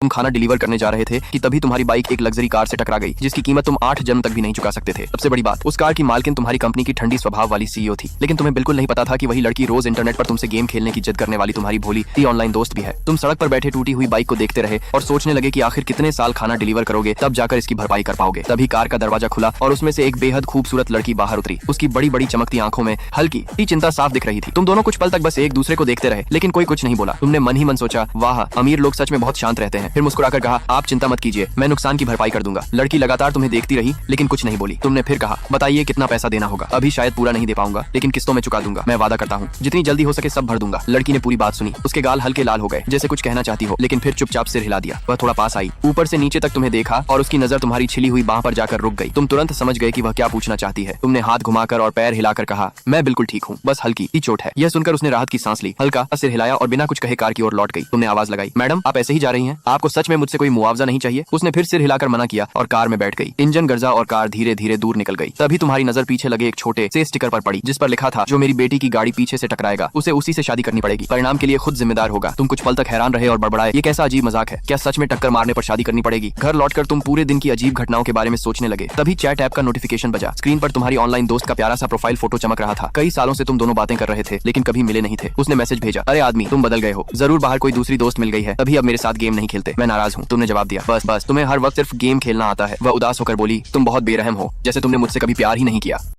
तुम खाना डिलीवर करने जा रहे थे कि तभी तुम्हारी बाइक एक लग्जरी कार से टकरा गई जिसकी कीमत तुम 8 जन्म तक भी नहीं चुका सकते थे। सबसे बड़ी बात, उस कार की मालकिन तुम्हारी कंपनी की ठंडी स्वभाव वाली सीईओ थी, लेकिन तुम्हें बिल्कुल नहीं पता था कि वही लड़की रोज इंटरनेट पर तुमसे गेम खेलने की जिद करने वाली तुम्हारी भोली सी ऑनलाइन दोस्त भी है। तुम सड़क पर बैठे टूटी हुई बाइक को देखते रहे और सोचने लगे कि आखिर कितने साल खाना डिलीवर करोगे, तब जाकर इसकी भरपाई कर पाओगे। तभी कार का दरवाजा खुला और उसमें से एक बेहद खूबसूरत लड़की बाहर उतरी। उसकी बड़ी बड़ी चमकती आंखों में हल्की सी चिंता साफ दिख रही थी। तुम दोनों कुछ पल तक बस एक दूसरे को देखते रहे, लेकिन कोई कुछ नहीं बोला। तुमने मन ही मन सोचा, वाह, अमीर लोग सच में बहुत शांत रहते हैं। फिर मुस्कुराकर कहा, आप चिंता मत कीजिए, मैं नुकसान की भरपाई कर दूंगा। लड़की लगातार तुम्हें देखती रही लेकिन कुछ नहीं बोली। तुमने फिर कहा, बताइए कितना पैसा देना होगा? अभी शायद पूरा नहीं दे पाऊंगा, लेकिन किस्तों में चुका दूंगा। मैं वादा करता हूँ जितनी जल्दी हो सके सब भर दूंगा। लड़की ने पूरी बात सुनी। उसके गाल हल्के लाल हो गए, जैसे कुछ कहना चाहती हो, लेकिन फिर चुपचाप सिर हिला दिया। वह थोड़ा पास आई, ऊपर से नीचे तक तुम्हें देखा और उसकी नजर तुम्हारी छिली हुई बाह पर जाकर रुक गई। तुम तुरंत समझ गए कि वह क्या पूछना चाहती है। तुमने हाथ घुमाकर और पैर हिलाकर कहा, मैं बिल्कुल ठीक हूँ, बस हल्की ही चोट है। यह सुनकर उसने राहत की सांस ली, हल्का सिर हिलाया और बिना कुछ कहे कार की ओर लौट गई। तुमने आवाज लगाई, मैडम आप ऐसे ही जा रही हैं? आपको सच में मुझसे कोई मुआवजा नहीं चाहिए? उसने फिर सिर हिलाकर मना किया और कार में बैठ गई। इंजन गरजा और कार धीरे धीरे दूर निकल गई। तभी तुम्हारी नजर पीछे लगे एक छोटे से स्टिकर पर पड़ी, जिस पर लिखा था, जो मेरी बेटी की गाड़ी पीछे से टकराएगा उसे उसी से शादी करनी पड़ेगी, परिणाम के लिए खुद जिम्मेदार होगा। तुम कुछ पल तक हैरान रहे और बड़बड़ाए, ये कैसा अजीब मजाक है? क्या सच में टक्कर मारने पर शादी करनी पड़ेगी? घर लौटकर तुम पूरे दिन की अजीब घटनाओं के बारे में सोचने लगे। तभी चैट ऐप का नोटिफिकेशन बजा। स्क्रीन पर तुम्हारी ऑनलाइन दोस्त का प्यारा सा प्रोफाइल फोटो चमक रहा था। कई सालों से तुम दोनों बातें कर रहे थे लेकिन कभी मिले नहीं थे। उसने मैसेज भेजा, अरे आदमी तुम बदल गए हो, जरूर बाहर कोई दूसरी दोस्त मिल गई है, तभी अब मेरे साथ गेम नहीं खेलते। मैं नाराज हूँ। तुमने जवाब दिया, बस तुम्हें हर वक्त सिर्फ गेम खेलना आता है। वह उदास होकर बोली, तुम बहुत बेरहम हो, जैसे तुमने मुझसे कभी प्यार ही नहीं किया।